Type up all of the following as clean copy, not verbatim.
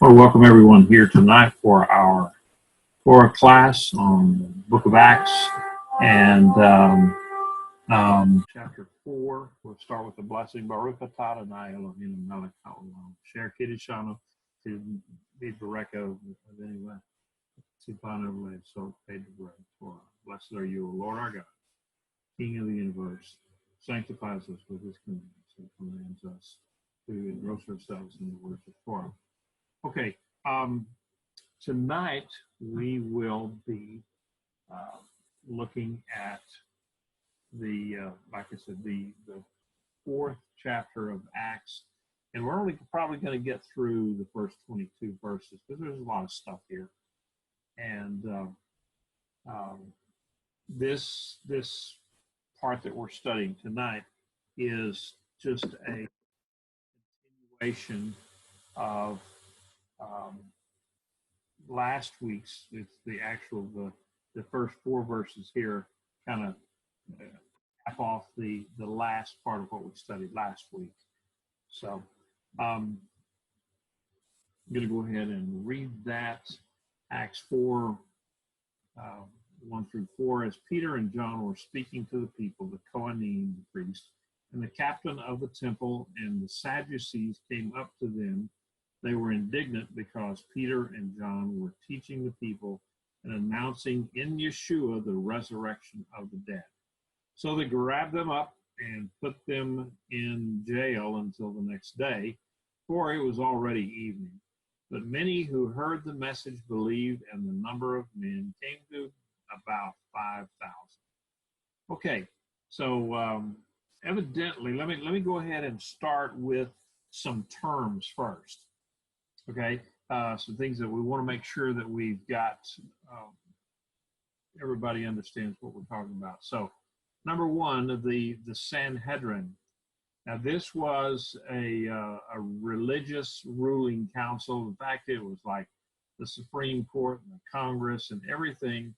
I want to welcome everyone here tonight for our Torah class on the Book of Acts and chapter 4. We'll start with the blessing. Baruch atah Adonai Eloheinu melech haolam asher kiddushanu to be bereka anyway. Tzipanu lev so paid the bread. Torah. Blessed are you, O Lord our God, King of the universe. Sanctifies us with his commandments and commands us to engross ourselves in the words of Torah. Okay, tonight we will be looking at the, like I said, the fourth chapter of Acts, and we're only probably going to get through the first 22 verses because there's a lot of stuff here, and this part that we're studying tonight is just a continuation of last week's. It's the actual the first four verses here kind of cap off the last part of what we studied last week. So I'm going to go ahead and read that. Acts 4 1 through 4. As Peter and John were speaking to the people, the Kohanim, the priest, and the captain of the temple and the Sadducees came up to them. They were indignant because Peter and John were teaching the people and announcing in Yeshua the resurrection of the dead. So they grabbed them up and put them in jail until the next day, for it was already evening. But many who heard the message believed, and the number of men came to about 5,000. Okay, so evidently, let me go ahead and start with some terms first. Okay, some things that we want to make sure that we've got, everybody understands what we're talking about. So, number one, the Sanhedrin. Now, this was a religious ruling council. In fact, it was like the Supreme Court and the Congress and everything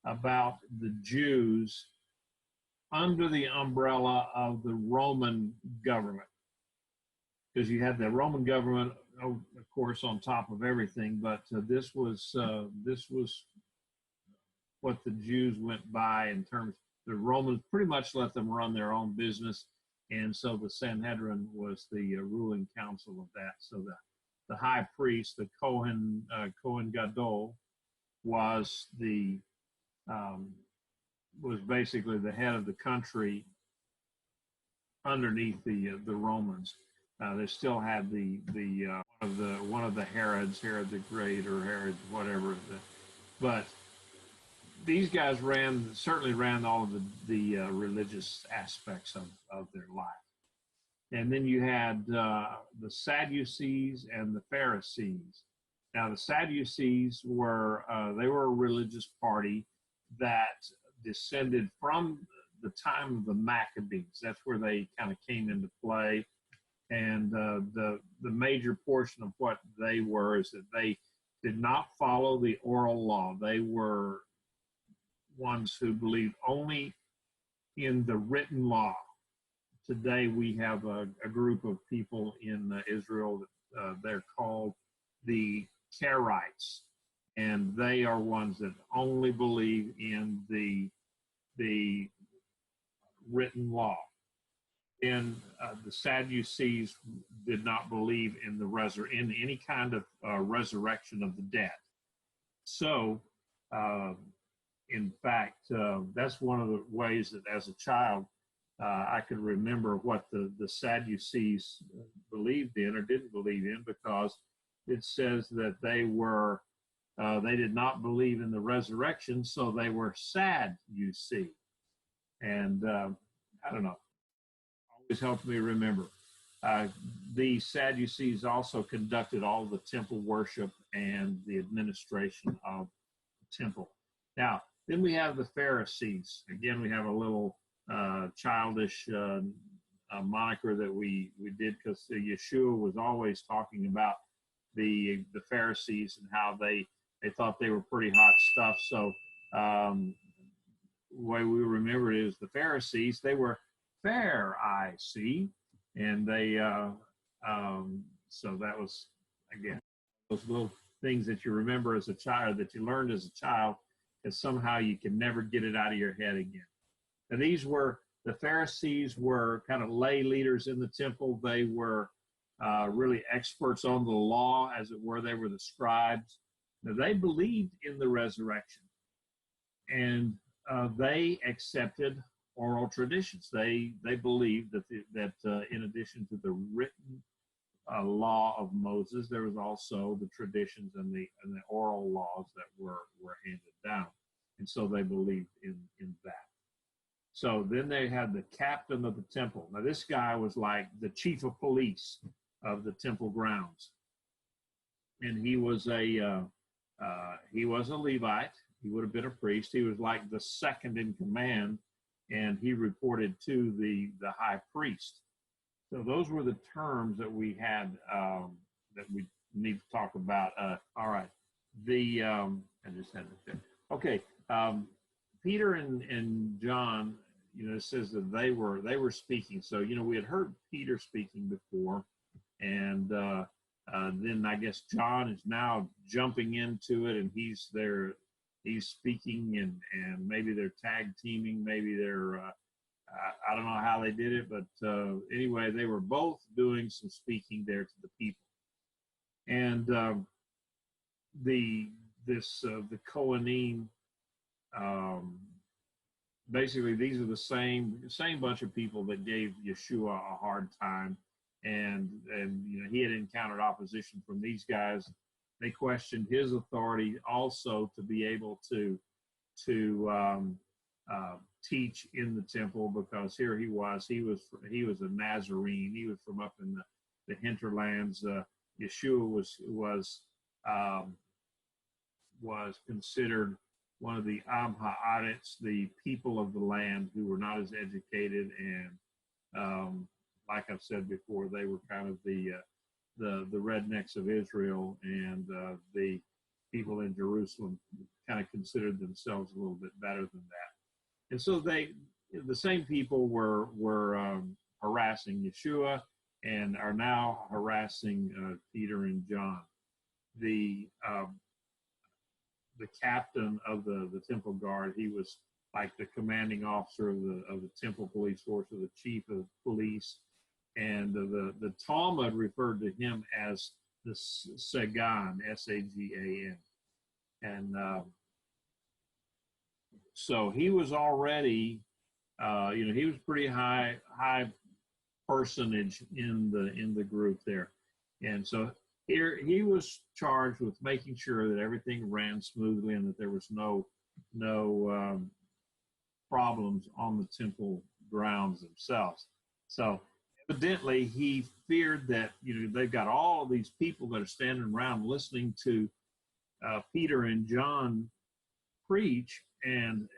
about the Jews under the umbrella of the Roman government. Because you had the Roman government, of course, on top of everything, but this was what the Jews went by in terms. The Romans pretty much let them run their own business, and so the Sanhedrin was the ruling council of that. So the high priest, the Kohen Gadol, was basically the head of the country underneath the Romans. They still had one of the Herods, Herod the Great or Herod whatever, but these guys certainly ran all of the religious aspects of their life. And then you had the Sadducees and the Pharisees. Now the Sadducees were a religious party that descended from the time of the Maccabees. That's where they kind of came into play. And the major portion of what they were is that they did not follow the oral law. They were ones who believed only in the written law. Today we have a group of people in Israel that they're called the Karaites, and they are ones that only believe in the written law. And the Sadducees did not believe in in any kind of resurrection of the dead. So, in fact, that's one of the ways that as a child I could remember what the Sadducees believed in or didn't believe in, because it says that they did not believe in the resurrection, so they were sad, you see. And I don't know. Helped me remember. The Sadducees also conducted all the temple worship and the administration of the temple. Now, then we have the Pharisees. Again, we have a little childish moniker that we did, because Yeshua was always talking about the Pharisees and how they thought they were pretty hot stuff. So the way we remember it is the Pharisees, they were fair, I see, and they so that was, again, those little things that you remember as a child, that you learned as a child, and somehow you can never get it out of your head again. And the Pharisees were kind of lay leaders in the temple. They were really experts on the law, as it were. They were the scribes. Now, they believed in the resurrection, and they accepted oral traditions. They believed that in addition to the written law of Moses, there was also the traditions and the oral laws that were handed down, and so they believed in that. So then they had the captain of the temple. Now this guy was like the chief of police of the temple grounds, and he was a Levite. He would have been a priest. He was like the second in command, and he reported to the high priest. So those were the terms that we had that we need to talk about. All right, I just had it there. Okay, Peter and John, it says that they were speaking. So we had heard Peter speaking before, and then I guess John is now jumping into it, and he's there. He's speaking, and maybe they're tag teaming. Maybe they're I don't know how they did it, but anyway, they were both doing some speaking there to the people. And the Kohanim, basically these are the same bunch of people that gave Yeshua a hard time, and he had encountered opposition from these guys. They questioned his authority also to be able to teach in the temple, because here he was a Nazarene. He was from up in the hinterlands. Yeshua was considered one of the Am Haaretz, the people of the land who were not as educated, and like I've said before, they were kind of the rednecks of Israel, and the people in Jerusalem kind of considered themselves a little bit better than that. And so the same people were harassing Yeshua and are now harassing Peter and John. The captain of the temple guard, he was like the commanding officer of the temple police force, or the chief of police. And the Talmud referred to him as the Sagan, Sagan. And so he was already, he was pretty high personage in the group there. And so here he was charged with making sure that everything ran smoothly and that there was no problems on the temple grounds themselves. So evidently he feared that, they've got all these people that are standing around listening to Peter and John preach, and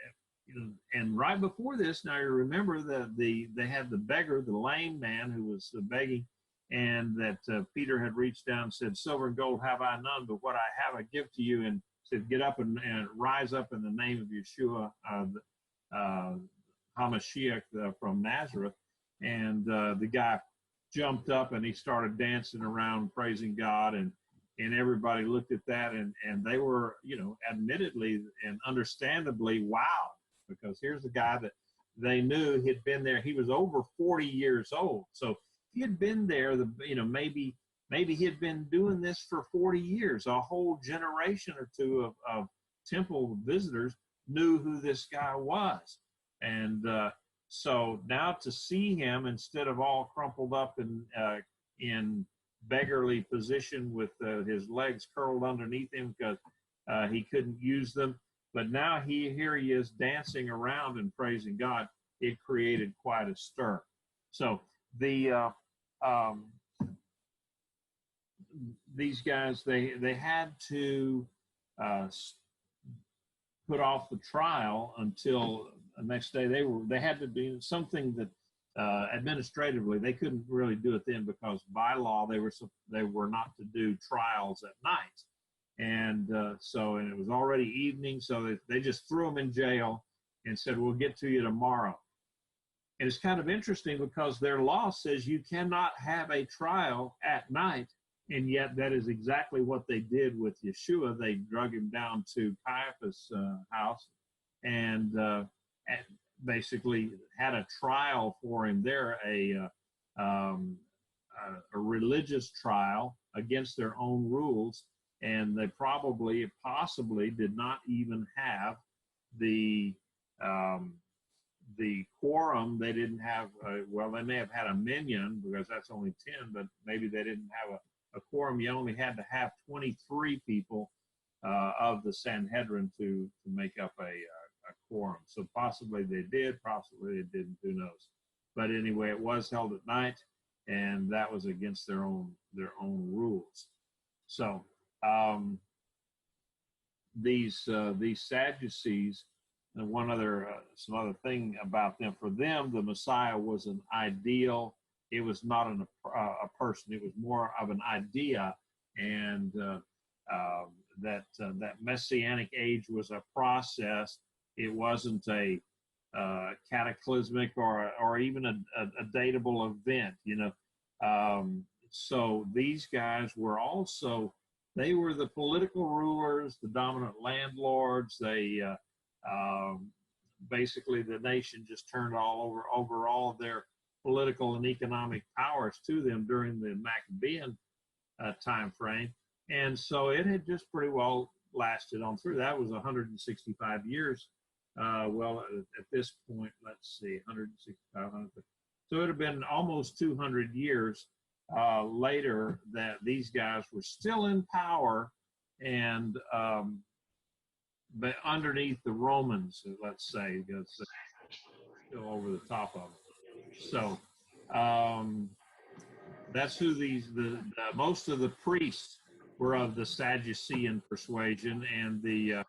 right before this, now you remember that they had the beggar, the lame man who was begging, and that Peter had reached down and said, "Silver and gold have I none, but what I have I give to you," and said, "Get up and rise up in the name of Yeshua, HaMashiach from Nazareth." And the guy jumped up and he started dancing around, praising God, and everybody looked at that, and they were, admittedly and understandably wowed, because here's a guy that they knew had been there. He was over 40 years old. So he had been there, maybe he had been doing this for 40 years. A whole generation or two of temple visitors knew who this guy was. And so now to see him, instead of all crumpled up in beggarly position with his legs curled underneath him because he couldn't use them, but now here he is dancing around and praising God, it created quite a stir. So these guys, they had to put off the trial until the next day. They had to do something that administratively they couldn't really do it then, because by law they were not to do trials at night. And and it was already evening, so they just threw him in jail and said, "We'll get to you tomorrow." And it's kind of interesting, because their law says you cannot have a trial at night And yet that is exactly what they did with Yeshua. They drug him down to Caiaphas' house and basically had a trial for him there, a religious trial against their own rules. And they possibly did not even have the quorum. They didn't have, well, they may have had a minyan because that's only 10, but maybe they didn't have a quorum. You only had to have 23 people of the Sanhedrin to make up a quorum. So possibly they did, possibly they didn't, who knows. But anyway, it was held at night, and that was against their own rules. So these Sadducees, and some other thing about them, for them, the Messiah was an ideal. It was not a person. It was more of an idea, and that Messianic age was a process. It wasn't a cataclysmic or even a datable event, you know. So these guys were also, they were the political rulers, the dominant landlords. They basically, the nation just turned over all of their political and economic powers to them during the Maccabean time frame. And so it had just pretty well lasted on through. That was 165 years. Well, at this point, let's see, 165. So it would have been almost 200 years later that these guys were still in power, and but underneath the Romans, let's say, because still over the top of them. So that's who the most of the priests were of the Sadducean persuasion, and the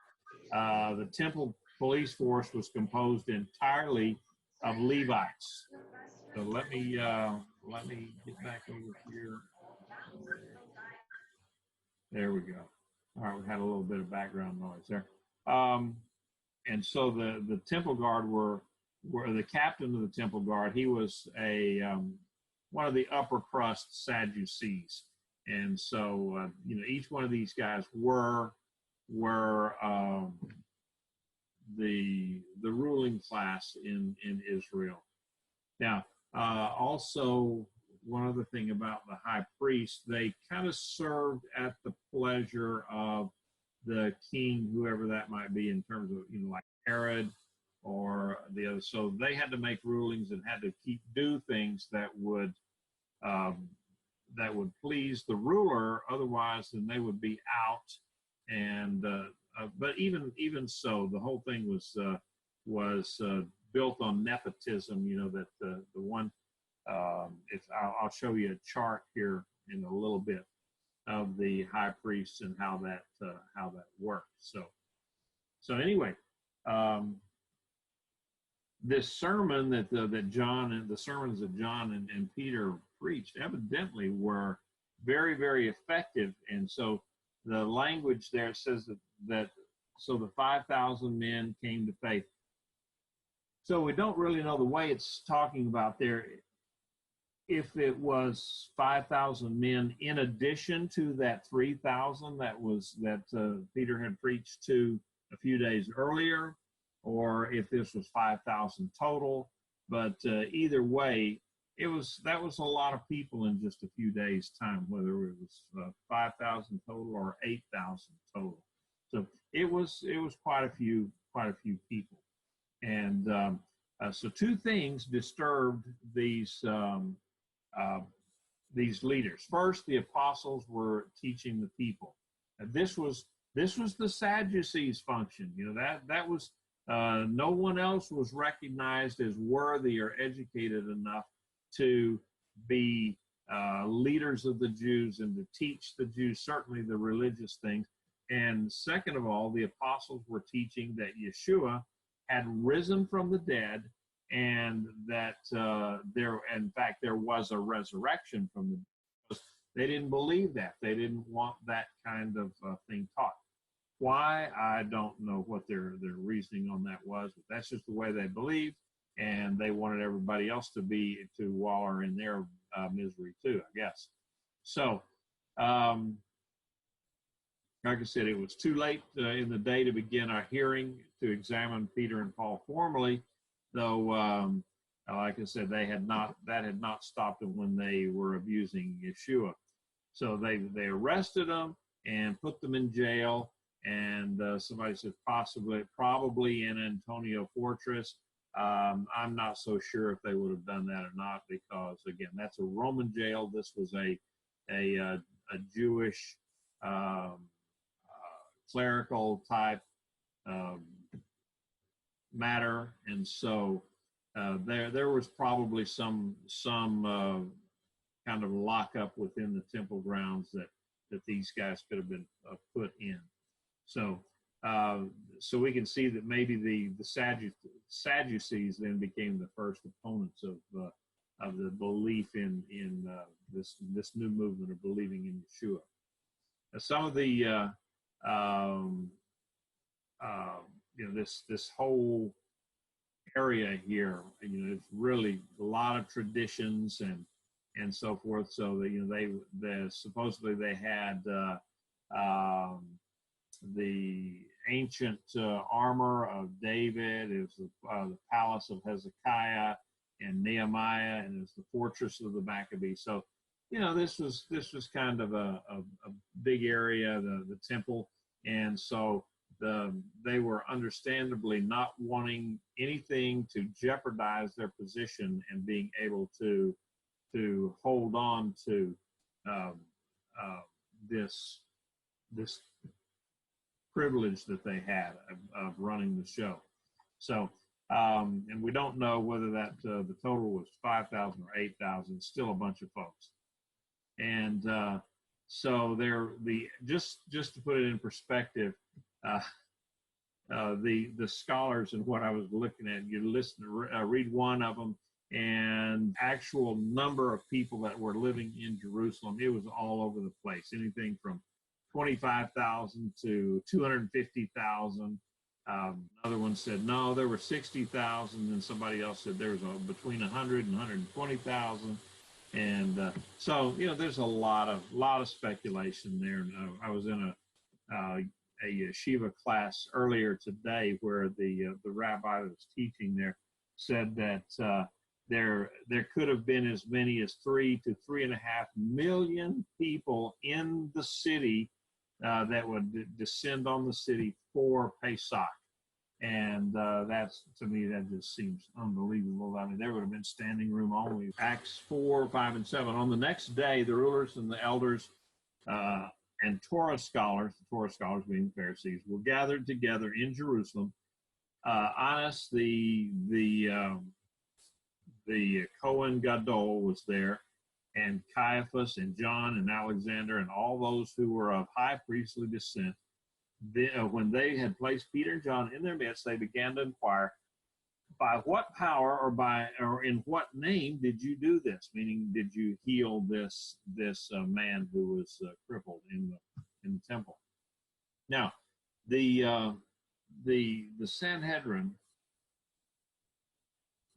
temple police force was composed entirely of Levites. So let me get back over here. There we go. All right, we had a little bit of background noise there. And so the temple guard were the captain of the temple guard. He was one of the upper crust Sadducees, and so you know, each one of these guys were the ruling class in Israel. Now, also, one other thing about the high priest, they kind of served at the pleasure of the king, whoever that might be, in terms of, you know, like Herod or the other. So they had to make rulings and had to do things that would please the ruler. Otherwise, then they would be out. And but even so, the whole thing was built on nepotism. You know, that the one. I'll show you a chart here in a little bit of the high priests and how that worked. So anyway, this sermon that John, and the sermons that John and Peter preached evidently were very, very effective. And so the language there says that so the 5,000 men came to faith. So we don't really know the way it's talking about there, if it was 5,000 men in addition to that 3,000 that Peter had preached to a few days earlier, or if this was 5,000 total. But either way, that was a lot of people in just a few days' time, whether it was 5,000 total or 8,000 total. So it was quite a few people, and so two things disturbed these leaders. First, the apostles were teaching the people. This was the Sadducees' function. You know, that was no one else was recognized as worthy or educated enough to be leaders of the Jews and to teach the Jews certainly the religious things. And second of all, the apostles were teaching that Yeshua had risen from the dead, and that there was a resurrection from the dead. They didn't believe that. They didn't want that kind of thing taught. Why? I don't know what their reasoning on that was, but that's just the way they believed, and they wanted everybody else to wallow in their misery too, I guess. So Like I said, it was too late in the day to begin a hearing to examine Peter and Paul formally, though, like I said, that had not stopped them when they were abusing Yeshua. So they arrested them and put them in jail. And somebody said probably in Antonia Fortress. I'm not so sure if they would have done that or not, because again, that's a Roman jail. This was a Jewish clerical type matter, and so there was probably some kind of lockup within the temple grounds that these guys could have been put in. So so we can see that maybe the Sadducees then became the first opponents of the belief in this new movement of believing in Yeshua. Some of the this whole area here, it's really a lot of traditions and so forth. So that they supposedly they had the ancient armor of David. It was the palace of Hezekiah and Nehemiah, and it was the fortress of the Maccabees. So this was kind of a big area, the temple, and so they were understandably not wanting anything to jeopardize their position and being able to hold on to this privilege that they had of running the show. So and we don't know whether that the total was 5,000 or 8,000. Still a bunch of folks. And so just to put it in perspective, the scholars and what I was looking at, you read one of them, and actual number of people that were living in Jerusalem, it was all over the place. Anything from 25,000 to 250,000. Another one said no, there were 60,000, and somebody else said there was between 100 and 120,000. And so there's a lot of speculation there. And I was in a yeshiva class earlier today where the rabbi that was teaching there said that there could have been as many as 3 to 3.5 million people in the city that would descend on the city for Pesach. And that's, to me, that just seems unbelievable. I mean, there would have been standing room only. Acts 4, 5, and 7. On the next day, the rulers and the elders and Torah scholars, the Torah scholars being the Pharisees, were gathered together in Jerusalem. Annas, the Cohen Gadol, was there, and Caiaphas and John and Alexander and all those who were of high priestly descent. When they had placed Peter and John in their midst, they began to inquire, by what power or in what name did you do this? Meaning, did you heal this man who was crippled in the temple? Now, the Sanhedrin,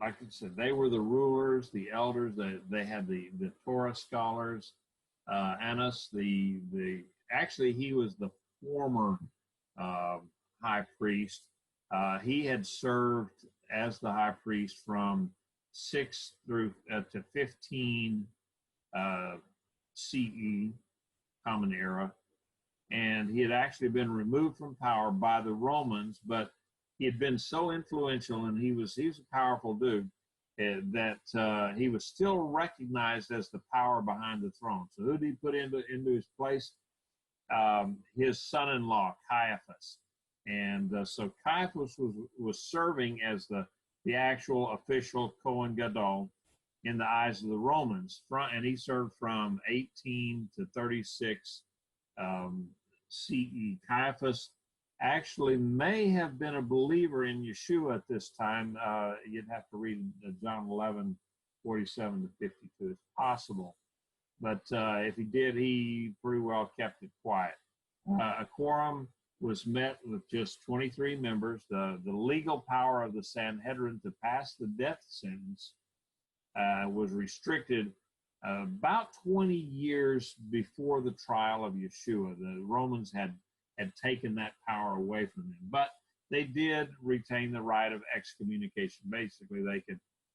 like I said, they were the rulers, the elders. They had the Torah scholars. Annas, actually he was the former high priest. He had served as the high priest from 6 through to 15 CE, Common Era, and he had actually been removed from power by the Romans, but he had been so influential, and he was a powerful dude, that he was still recognized as the power behind the throne. So who did he put into his place? His son-in-law, Caiaphas. And so Caiaphas was serving as the actual official Cohen Gadol in the eyes of the Romans, and he served from 18 to 36 CE. Caiaphas actually may have been a believer in Yeshua at this time. You'd have to read John 11, 47 to 52. It's possible. But if he did, he pretty well kept it quiet. A quorum was met with just 23 members. The legal power of the Sanhedrin to pass the death sentence was restricted about 20 years before the trial of Yeshua. The Romans had taken that power away from them, but they did retain the right of excommunication. Basically,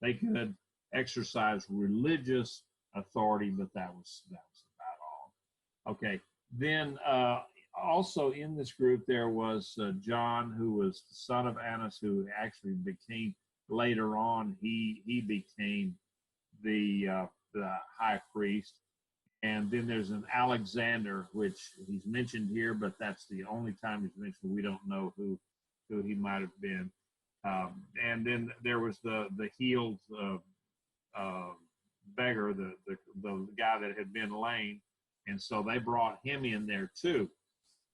they could exercise religious authority, but that was about all. Okay. Then also in this group there was John, who was the son of Annas, who actually became later on he became the high priest. And then there's an Alexander, which he's mentioned here, but that's the only time he's mentioned. We don't know who he might have been. And then there was the healed beggar, the guy that had been lame, and so they brought him in there too.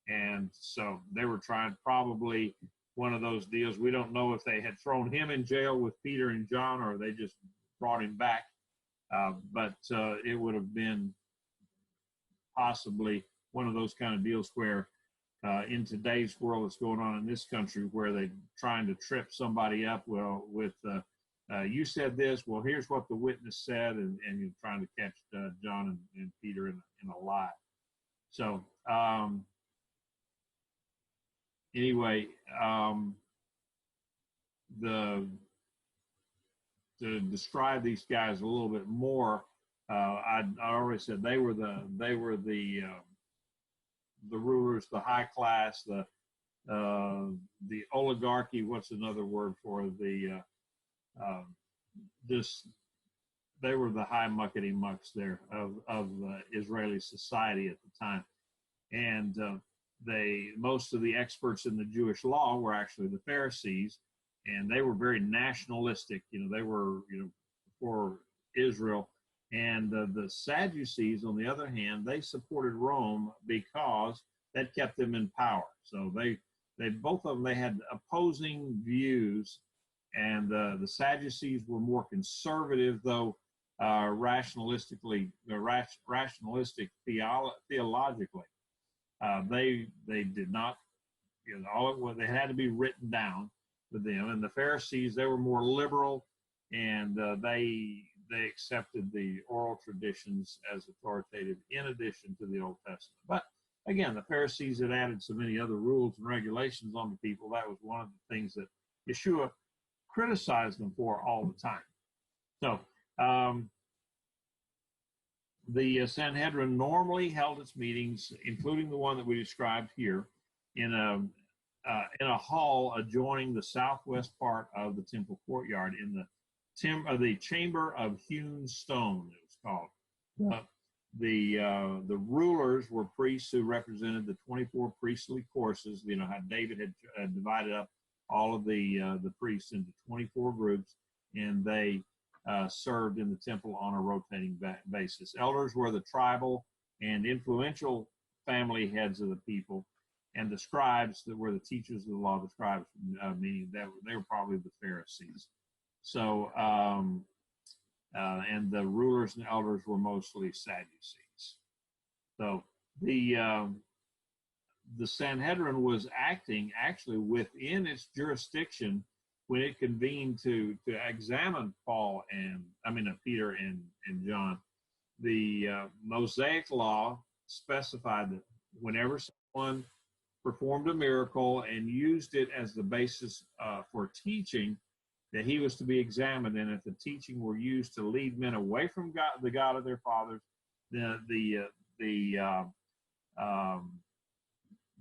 And so they were trying, probably one of those deals. We don't know if they had thrown him in jail with Peter and John, or they just brought him back. But it would have been possibly one of those kind of deals where in today's world, it's going on in this country, where they're trying to trip somebody up, well, with you said this, well, here's what the witness said, and you're trying to catch John and Peter in a lie. So anyway, to describe these guys a little bit more, I already said they were the rulers, the high class, the oligarchy. What's another word for the they were the high muckety mucks there of Israeli society at the time, and most of the experts in the Jewish law were actually the Pharisees, and they were very nationalistic. They were for Israel. And the Sadducees, on the other hand, they supported Rome because that kept them in power. So they both of them, they had opposing views, and the Sadducees were more conservative, though rationalistic theologically. They did not, they had to be written down with them. And the Pharisees, they were more liberal, and they accepted the oral traditions as authoritative in addition to the Old Testament. But again, the Pharisees had added so many other rules and regulations on the people. That was one of the things that Yeshua criticized them for all the time. So the Sanhedrin normally held its meetings, including the one that we described here, in a hall adjoining the southwest part of the temple courtyard, in the chamber of hewn stone, it was called. The rulers were priests who represented the 24 priestly courses. How David had divided up all of the priests into 24 groups, and they served in the temple on a rotating basis. Elders were the tribal and influential family heads of the people, and the scribes that were the teachers of the law. The scribes, meaning that they were probably the Pharisees. So, and the rulers and elders were mostly Sadducees. So the Sanhedrin was acting actually within its jurisdiction when it convened to examine Peter and John. The Mosaic law specified that whenever someone performed a miracle and used it as the basis for teaching, that he was to be examined, and if the teaching were used to lead men away from God, the God of their fathers, the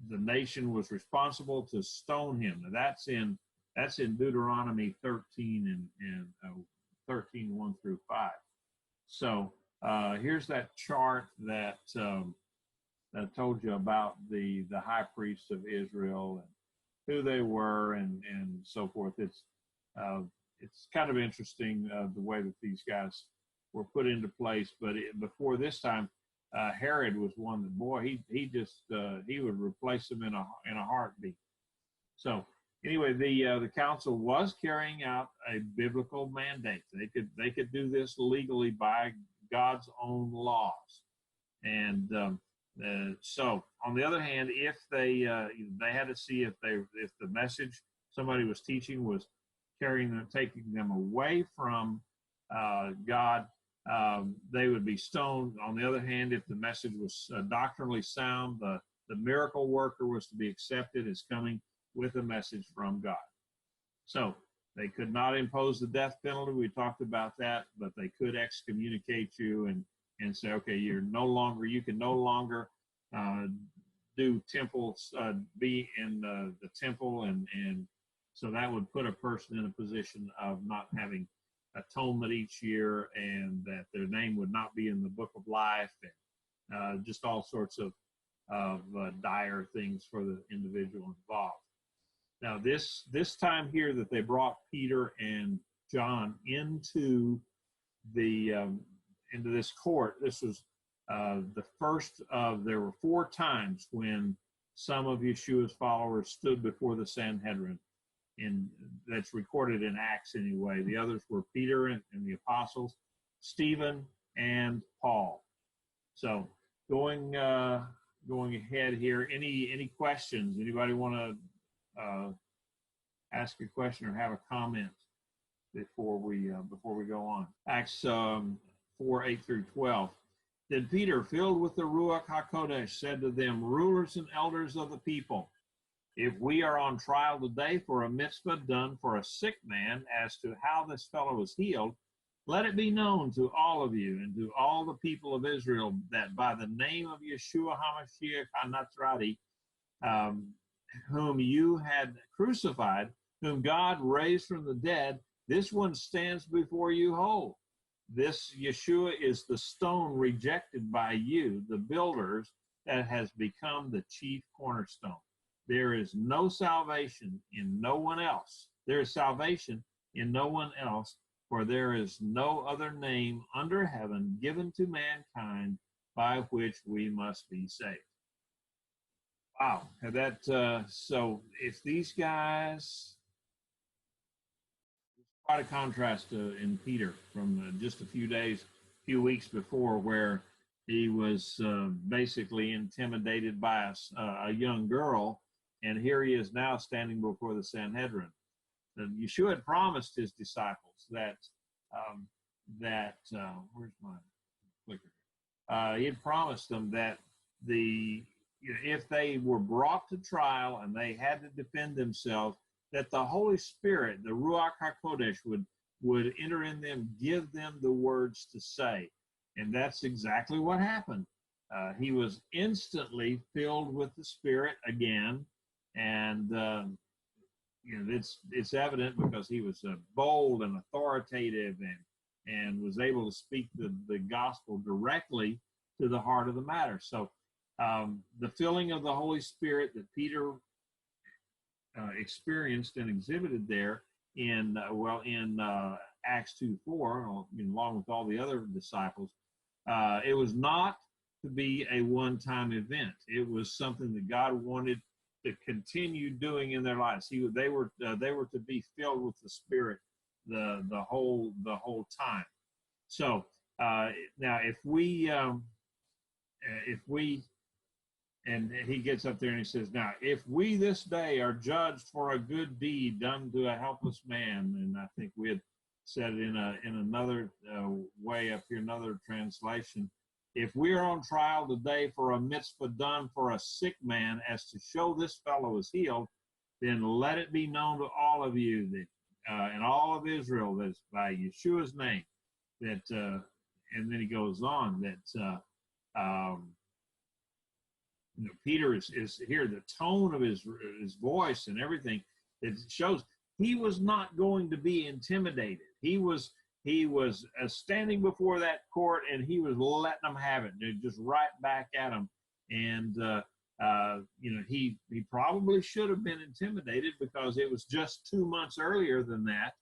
nation was responsible to stone him. Now that's in Deuteronomy 13 and 13, 1 through 5. So here's that chart that I told you about the high priests of Israel and who they were and so forth. It's kind of interesting the way that these guys were put into place. But before this time, Herod was one that, boy, he would replace him in a heartbeat. So anyway, the council was carrying out a biblical mandate. They could do this legally by God's own laws. And so on the other hand, if they had to see if the message somebody was teaching was taking them away from God, they would be stoned. On the other hand, if the message was doctrinally sound, the miracle worker was to be accepted as coming with a message from God. So they could not impose the death penalty. We talked about that, but they could excommunicate you and say, okay, you can no longer do temples, be in the temple, and so that would put a person in a position of not having atonement each year, and that their name would not be in the book of life, and just all sorts of dire things for the individual involved. Now, this time here that they brought Peter and John into this court, this was the first of, there were 4 times when some of Yeshua's followers stood before the Sanhedrin, and that's recorded in Acts anyway. The others were Peter and the apostles, Stephen and Paul. So going ahead here, any questions? Anybody want to ask a question or have a comment before we go on? Acts 4:8 through 12. Then Peter, filled with the Ruach HaKodesh, said to them, rulers and elders of the people, if we are on trial today for a mitzvah done for a sick man as to how this fellow was healed, let it be known to all of you and to all the people of Israel that by the name of Yeshua HaMashiach HaNatzrati, whom you had crucified, whom God raised from the dead, this one stands before you whole. This Yeshua is the stone rejected by you, the builders, that has become the chief cornerstone. There is no salvation in no one else. There is salvation in no one else, for there is no other name under heaven given to mankind by which we must be saved. Wow. So if these guys, quite a contrast in Peter from just a few weeks before, where he was basically intimidated by a young girl, and here he is now standing before the Sanhedrin. Yeshua had promised his disciples that where's my clicker? He had promised them that if they were brought to trial and they had to defend themselves, that the Holy Spirit, the Ruach HaKodesh, would enter in them, give them the words to say. And that's exactly what happened. He was instantly filled with the Spirit again. And it's evident because he was bold and authoritative and was able to speak the gospel directly to the heart of the matter. So the filling of the Holy Spirit that Peter experienced and exhibited there in Acts 2:4, along with all the other disciples, it was not to be a one-time event. It was something that God wanted to continue doing in their lives. They were to be filled with the Spirit the whole time. So now if we and he gets up there and he says, now, if we this day are judged for a good deed done to a helpless man, and I think we had said it in another way up here, another translation, if we are on trial today for a mitzvah done for a sick man as to show this fellow is healed, then let it be known to all of you that and all of Israel that it's by Yeshua's name that, and then he goes on that, Peter is here, the tone of his voice and everything, it shows he was not going to be intimidated. He was standing before that court, and he was letting them have it, just right back at them. And he probably should have been intimidated because it was just 2 months earlier than that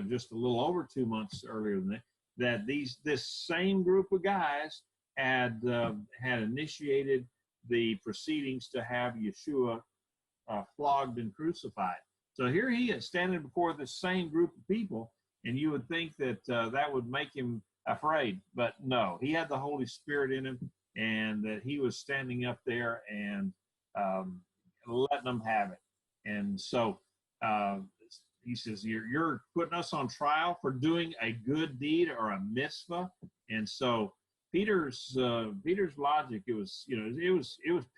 just a little over 2 months earlier than that this same group of guys had initiated the proceedings to have Yeshua flogged and crucified. So here he is standing before the same group of people, and you would think that that would make him afraid, but no, he had the Holy Spirit in him, and that he was standing up there and letting them have it. And so he says, you're putting us on trial for doing a good deed or a mitzvah. And so Peter's logic, it was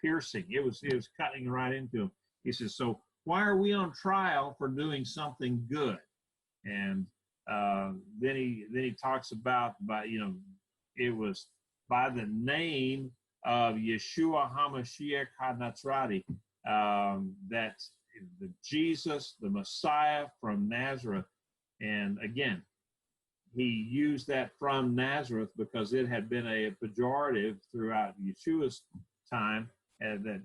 piercing. It was cutting right into him. He says, so why are we on trial for doing something good? And then he talks about, it was by the name of Yeshua HaMashiach HaNatzrati, that the Jesus, the Messiah from Nazareth. And again, he used that from Nazareth because it had been a pejorative throughout Yeshua's time, and that,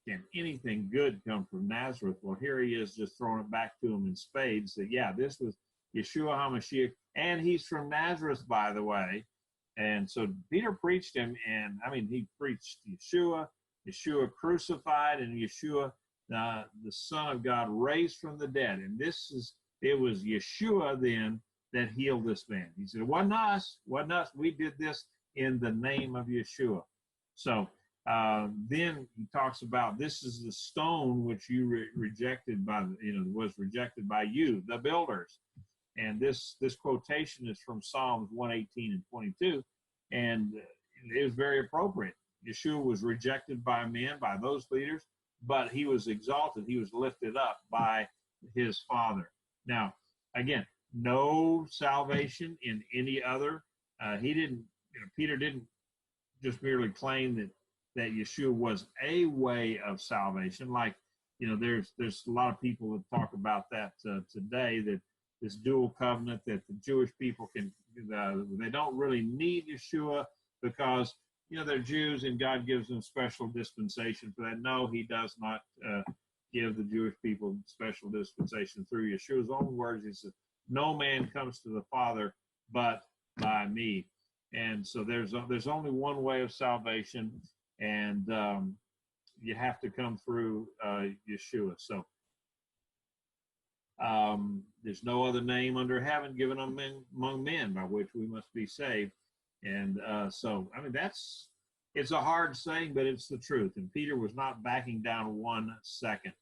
can anything good come from Nazareth? Well, here he is just throwing it back to him in spades that, yeah, this was Yeshua HaMashiach, and he's from Nazareth, by the way. And so Peter preached him, and he preached Yeshua crucified, and Yeshua, the Son of God, raised from the dead. And it was Yeshua then that healed this man. He said, it wasn't us. We did this in the name of Yeshua. So then he talks about, this is the stone which you rejected was rejected by you, the builders. And this quotation is from Psalms 118 and 22, and it was very appropriate. Yeshua was rejected by men, by those leaders, but he was exalted. He was lifted up by his Father. Now, again, no salvation in any other. Peter didn't just merely claim that Yeshua was a way of salvation. Like, there's a lot of people that talk about that today, that this dual covenant, that the Jewish people they don't really need Yeshua because, they're Jews and God gives them special dispensation for that. No, he does not give the Jewish people special dispensation through Yeshua's own words. He says, no man comes to the Father but by me. And so there's only one way of salvation, and you have to come through Yeshua. So there's no other name under heaven given among men by which we must be saved. And it's a hard saying, but it's the truth. And Peter was not backing down 1 second.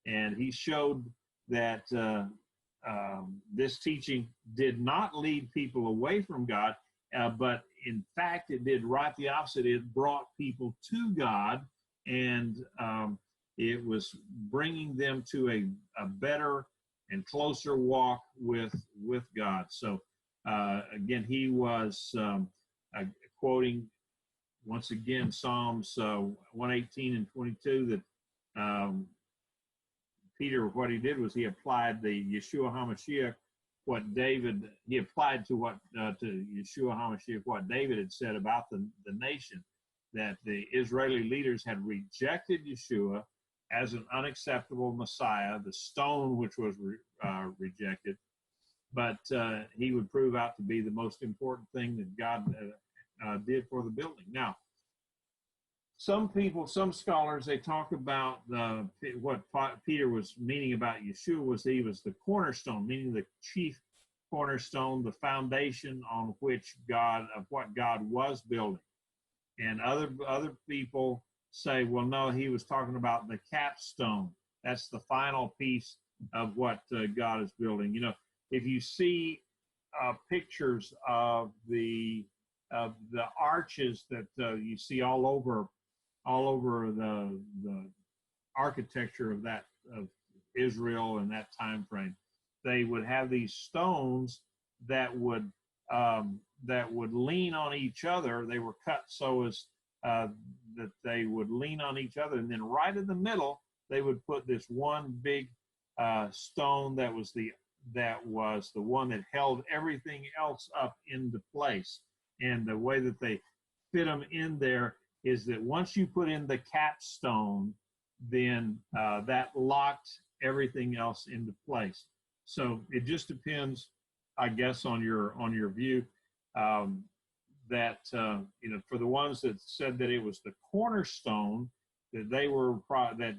And he showed that this teaching did not lead people away from God, but in fact, it did right the opposite. It brought people to God, and it was bringing them to a better and closer walk with God. So again, he was quoting once again Psalms 118 and 22, that Peter, what he did was he applied the Yeshua HaMashiach, he applied to Yeshua HaMashiach what David had said about the nation, that the Israeli leaders had rejected Yeshua as an unacceptable Messiah, the stone which was rejected, but he would prove out to be the most important thing that God did for the building. Now, some scholars, they talk about what Peter was meaning about Yeshua was he was the cornerstone, meaning the chief cornerstone, the foundation on which what God was building. And other people say, well, no, he was talking about the capstone. That's the final piece of what God is building. If you see pictures of the arches that you see all over the architecture of Israel in that time frame, they would have these stones that would lean on each other. They were cut so as that they would lean on each other, and then right in the middle they would put this one big stone that was the one that held everything else up into place. And the way that they fit them in there is that once you put in the capstone, then that locked everything else into place. So it just depends, I guess, on your view. That for the ones that said that it was the cornerstone, that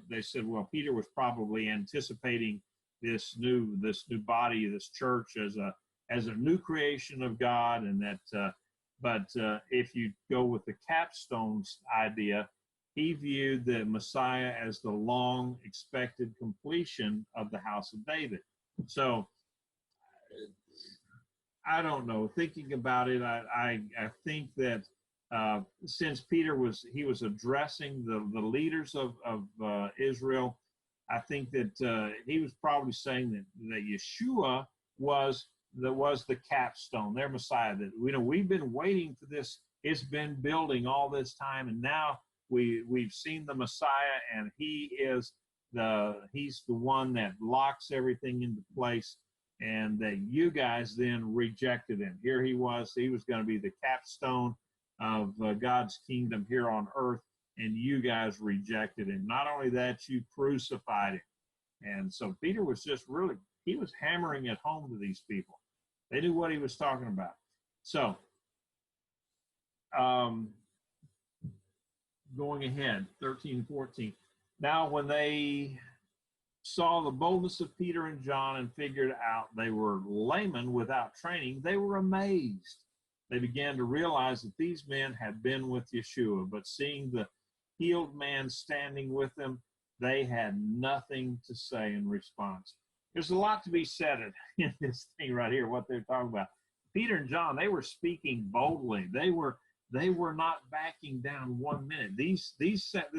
they said, well, Peter was probably anticipating this new body, this church, as a new creation of God, and that. But if you go with the capstones idea, he viewed the Messiah as the long expected completion of the house of David. So I don't know. Thinking about it, I think that since Peter was addressing the leaders of Israel, I think that he was probably saying that Yeshua was the capstone, their Messiah. That we've been waiting for this. It's been building all this time, and now we've seen the Messiah, and he's the one that locks everything into place. And that you guys then rejected him. Here he was going to be the capstone of God's kingdom here on earth, and you guys rejected him. Not only that, you crucified him. And so Peter was just he was hammering it home to these people. They knew what he was talking about. So, going ahead, 13, 14. Now, when they saw the boldness of Peter and John and figured out they were laymen without training, they were amazed. They began to realize that these men had been with Yeshua, but seeing the healed man standing with them, they had nothing to say in response. There's a lot to be said in this thing right here, what they're talking about. Peter and John, they were speaking boldly. They were not backing down 1 minute. This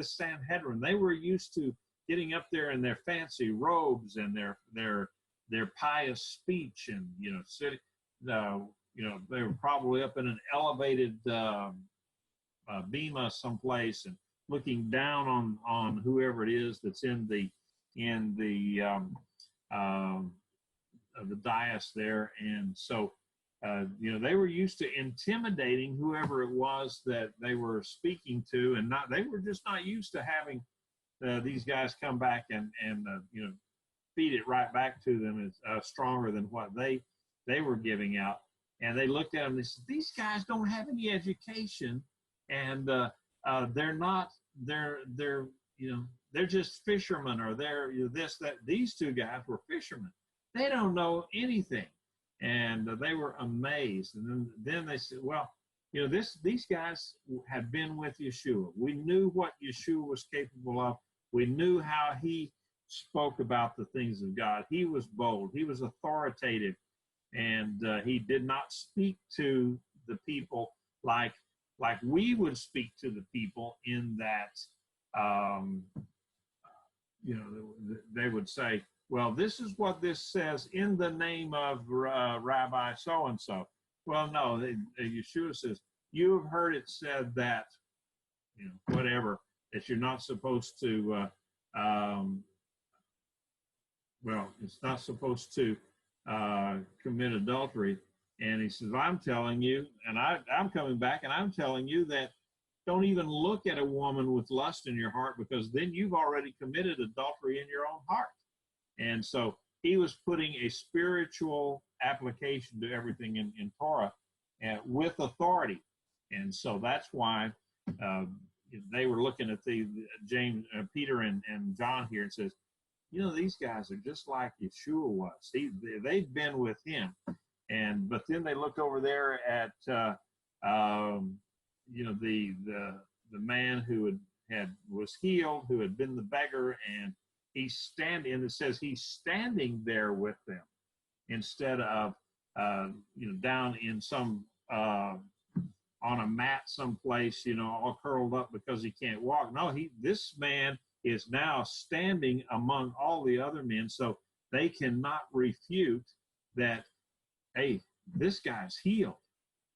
Sanhedrin, they were used to getting up there in their fancy robes and their pious speech, and they were probably up in an elevated bema someplace and looking down on whoever it is that's in the dais there, and so they were used to intimidating whoever it was that they were speaking to, and they were just not used to having these guys come back and feed it right back to them is stronger than what they were giving out. And they looked at them and they said, these guys don't have any education, and they're just fishermen, or they're this, that. These two guys were fishermen. They don't know anything. And they were amazed. And then they said, well, these guys had been with Yeshua. We knew what Yeshua was capable of. We knew how he spoke about the things of God. He was bold. He was authoritative. And he did not speak to the people like we would speak to the people, in that, they would say, well, this is what this says in the name of Rabbi so-and-so. Well, no, Yeshua says, you have heard it said that, whatever, that you're not supposed to, it's not supposed to commit adultery. And he says, I'm telling you, and I'm coming back and I'm telling you that don't even look at a woman with lust in your heart, because then you've already committed adultery in your own heart. And so he was putting a spiritual application to everything in Torah with authority. And so that's why they were looking at Peter and John here, and says, these guys are just like Yeshua was. They've been with him. But then they looked over there at the man who was healed, who had been the beggar, and he's standing, and it says he's standing there with them, instead of down in some on a mat someplace, all curled up because he can't walk. No, this man is now standing among all the other men, so they cannot refute that, hey, this guy's healed.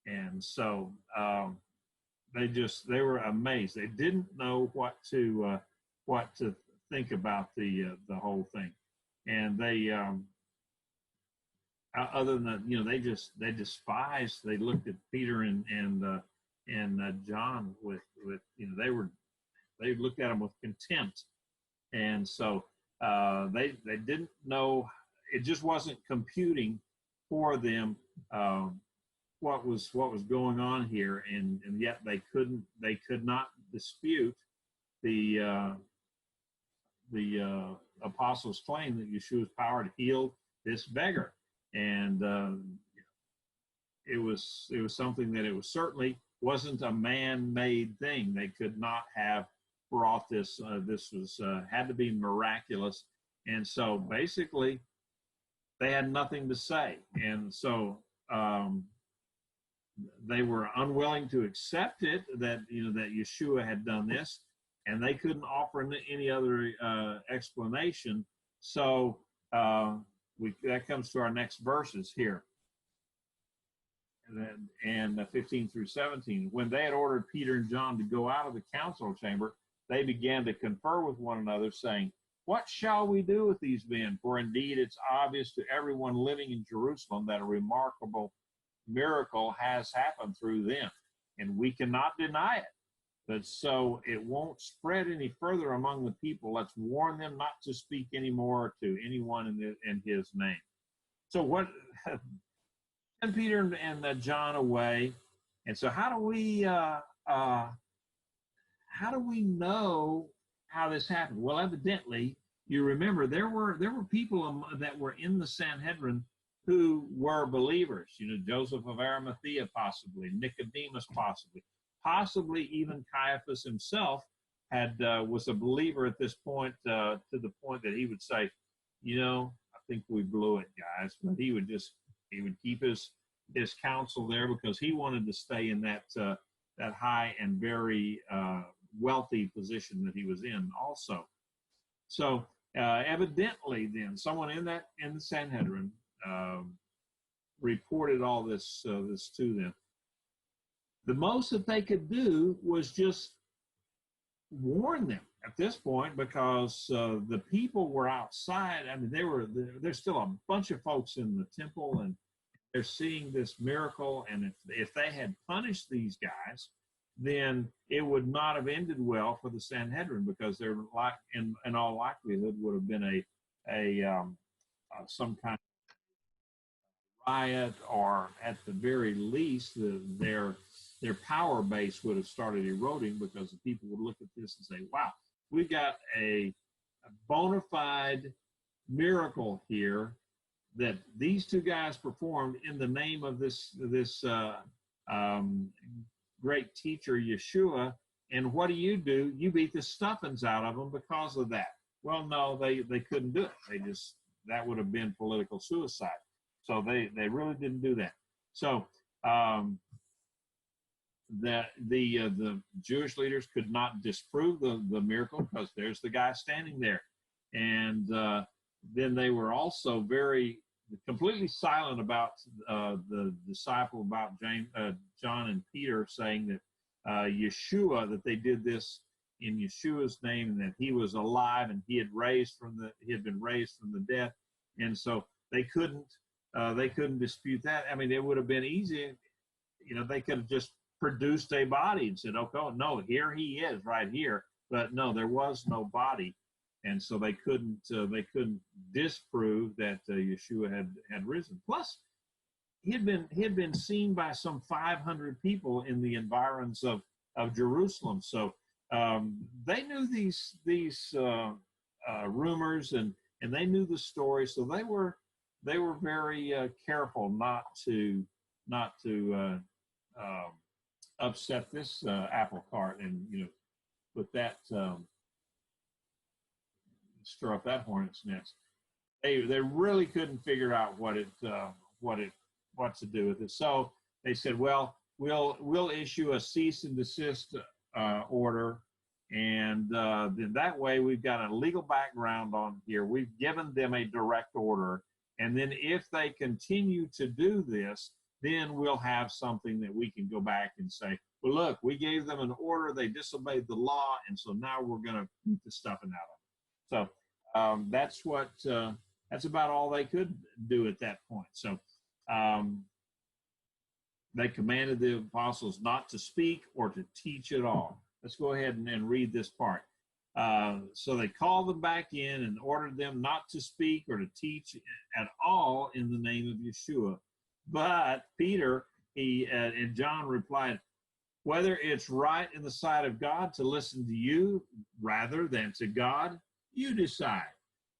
And so they were amazed. They didn't know what to think about the whole thing. And they other than that, they despised. They looked at Peter and John with they looked at them with contempt. And so they didn't know. It just wasn't computing for them what was going on here, and yet they could not dispute the apostles' claim that Yeshua's power to heal this beggar. And it was something that it was certainly wasn't a man-made thing. They could not have brought this. This was had to be miraculous. And so basically, they had nothing to say. And so they were unwilling to accept it, that, that Yeshua had done this, and they couldn't offer any other explanation. So that comes to our next verses here. And 15 through 17. When they had ordered Peter and John to go out of the council chamber, they began to confer with one another, saying, "What shall we do with these men? For indeed it's obvious to everyone living in Jerusalem that a remarkable miracle has happened through them, and we cannot deny it. But so it won't spread any further among the people, let's warn them not to speak anymore to anyone in his name." So what? And Peter and John away, and so how do we know how this happened? Well, evidently, you remember there were people that were in the Sanhedrin who were believers. Joseph of Arimathea, possibly Nicodemus, possibly even Caiaphas himself was a believer at this point, to the point that he would say, I think we blew it, guys. But he would keep his counsel there, because he wanted to stay in that high and very wealthy position that he was in also. So evidently then someone in the Sanhedrin reported all this to them. The most that they could do was just warn them at this point, because the people were outside. I mean, there's still a bunch of folks in the temple, and they're seeing this miracle. And if they had punished these guys, then it would not have ended well for the Sanhedrin, because there, in all likelihood, would have been some kind of riot, or at the very least, their power base would have started eroding, because the people would look at this and say, "Wow, we got a bona fide miracle here that these two guys performed in the name of this great teacher Yeshua, and what do? You beat the stuffings out of them because of that." Well, no, they couldn't do it. That would have been political suicide. So they really didn't do that. So the Jewish leaders could not disprove the miracle, because there's the guy standing there. And then they were also completely silent about the disciple, about John and Peter, saying that Yeshua, that they did this in Yeshua's name, and that he was alive, and he had been raised from the dead. And so they couldn't dispute that. I mean, it would have been easy. They could have just produced a body and said, "Okay, no, here he is, right here." But no, there was no body, and so they couldn't disprove that Yeshua had risen. Plus, he had been seen by some 500 people in the environs of Jerusalem. So they knew these rumors, and they knew the story. So they were very careful not to upset this apple cart, and put that stir up that hornet's nest. They really couldn't figure out what to do with it. So they said, "Well, we'll issue a cease and desist order, and then that way we've got a legal background on here. We've given them a direct order, and then if they continue to do this, then we'll have something that we can go back and say, well, look, we gave them an order, they disobeyed the law, and so now we're going to beat the stuffing out of them." So that's about all they could do at that point. So they commanded the apostles not to speak or to teach at all. Let's go ahead and read this part. So they called them back in and ordered them not to speak or to teach at all in the name of Yeshua. But Peter and John replied, "Whether it's right in the sight of God to listen to you rather than to God, you decide.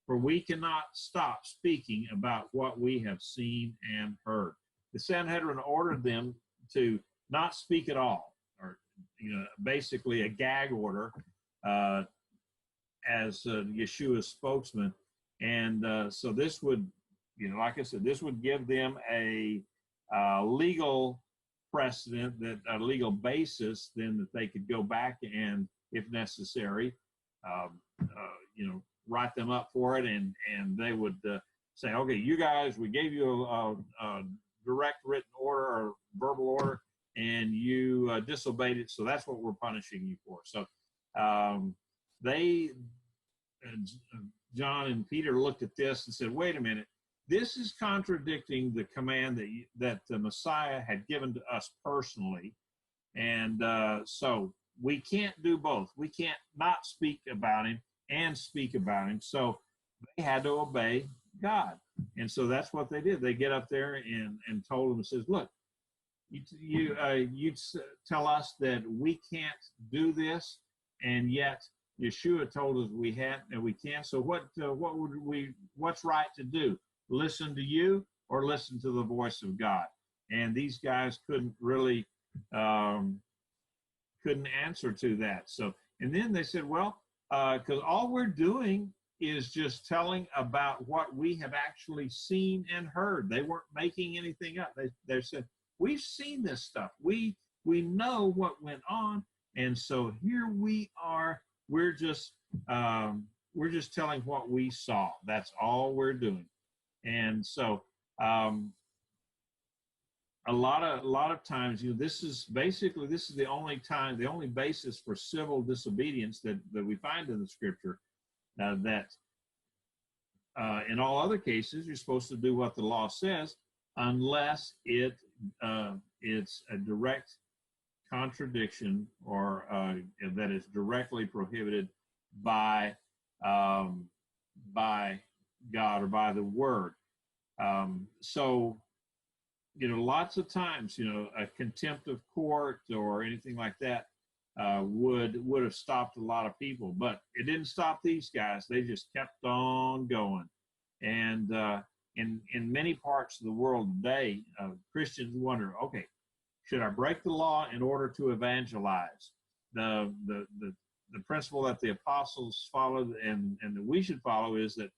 For we cannot stop speaking about what we have seen and heard." The Sanhedrin ordered them to not speak at all, or basically a gag order as Yeshua's spokesman. And so this would like I said, this would give them a legal precedent, that a legal basis, then that they could go back and, if necessary, write them up for it, and they would say, okay, you guys, we gave you a direct written order or verbal order, and you disobeyed it, so that's what we're punishing you for. So John and Peter looked at this and said, wait a minute, this is contradicting the command that the Messiah had given to us personally, and so we can't do both. We can't not speak about him and speak about him. So they had to obey God. And so that's what they did. They get up there and told him, and says, look, you tell us that we can't do this, and yet Yeshua told us we can. So what's right to do? Listen to you or listen to the voice of God? And these guys couldn't really couldn't answer to that. So, and then they said, well, because all we're doing is just telling about what we have actually seen and heard. They weren't making anything up. They said, we've seen this stuff. We know what went on, and so here we are. We're just telling what we saw. That's all we're doing. And so a lot of times, this is the only basis for civil disobedience that we find in the Scripture. That in all other cases, you're supposed to do what the law says, unless it's a direct contradiction, or that is directly prohibited by God or by the Word. So, lots of times, a contempt of court or anything like that would have stopped a lot of people, but it didn't stop these guys. They just kept on going. And in many parts of the world today, Christians wonder, okay, should I break the law in order to evangelize? The principle that the apostles followed and that we should follow is that,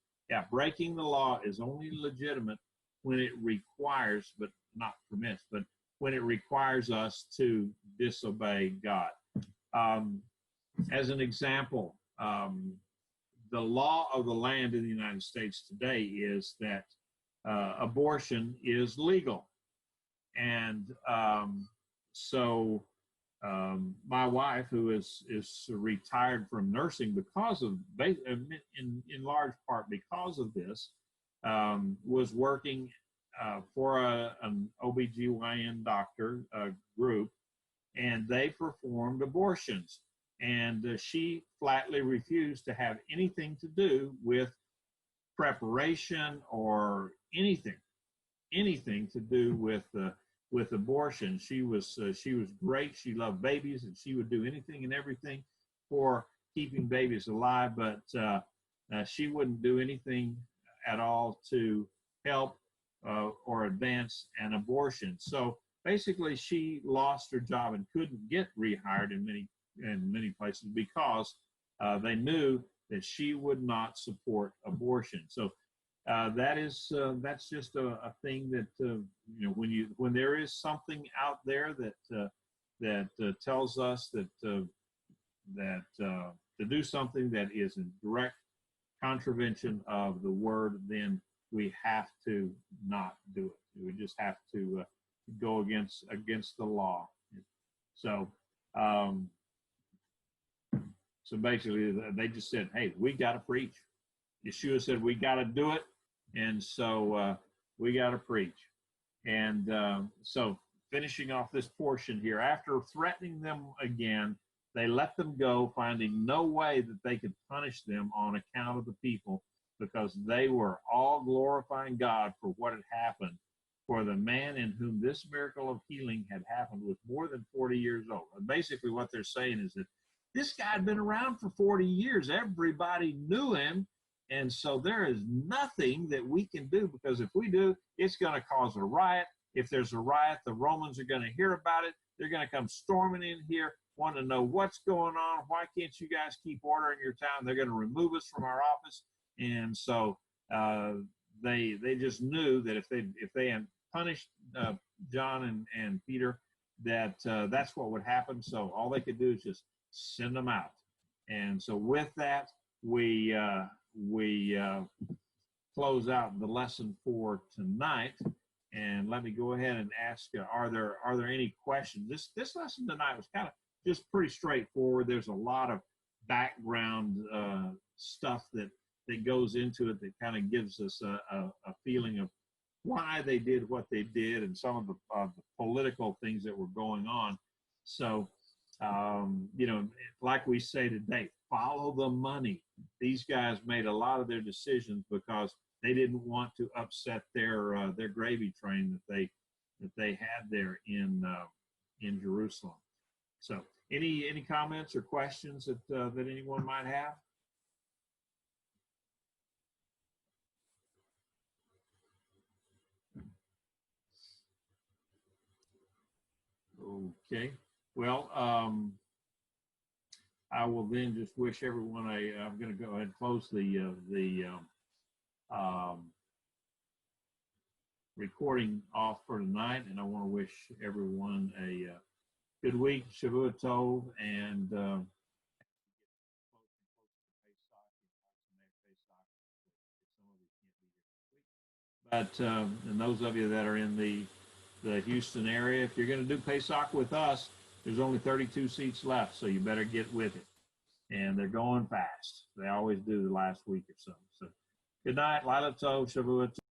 breaking the law is only legitimate when it requires, but not permits, but when it requires us to disobey God. As an example, the law of the land in the United States today is that abortion is legal. And so my wife, who is retired from nursing because of, in large part because of this, was working for an OBGYN doctor group, and they performed abortions. And she flatly refused to have anything to do with preparation or anything to do with abortion. She was great. She loved babies, and she would do anything and everything for keeping babies alive, but she wouldn't do anything at all to help or advance an abortion. So basically, she lost her job and couldn't get rehired in many places because they knew that she would not support abortion. So that's just a thing that when there is something out there that tells us that to do something that is in direct contravention of the Word, then we have to not do it. We just have to go against the law. So basically, they just said, "Hey, we got to preach." Yeshua said, "We got to do it," and so we got to preach. And so, finishing off this portion here, after threatening them again, they let them go, finding no way that they could punish them on account of the people, because they were all glorifying God for what had happened. For the man in whom this miracle of healing had happened was more than 40 years old. And basically what they're saying is that this guy had been around for 40 years. Everybody knew him. And so there is nothing that we can do, because if we do, it's going to cause a riot. If there's a riot, the Romans are going to hear about it. They're going to come storming in here, want to know what's going on. Why can't you guys keep order in your town? They're going to remove us from our office. And so they just knew that if they had punished John and Peter, that that's what would happen. So all they could do is just send them out. And so with that, we close out the lesson for tonight. And let me go ahead and ask: Are there any questions? This lesson tonight was kind of just pretty straightforward. There's a lot of background stuff that goes into it that kind of gives us a feeling of why they did what they did and some of the political things that were going on. So, like we say today, follow the money. These guys made a lot of their decisions because they didn't want to upset their gravy train that they had there in Jerusalem. So, any comments or questions that anyone might have? Okay. Well, I will then just wish everyone I'm going to go ahead and close the recording off for tonight, and I want to wish everyone a good week, Shavua Tov, and but and those of you that are in the Houston area, if you're going to do Pesach with us, there's only 32 seats left, so you better get with it. And they're going fast. They always do the last week or so. So good night, Lila Tov, Shavua Tov.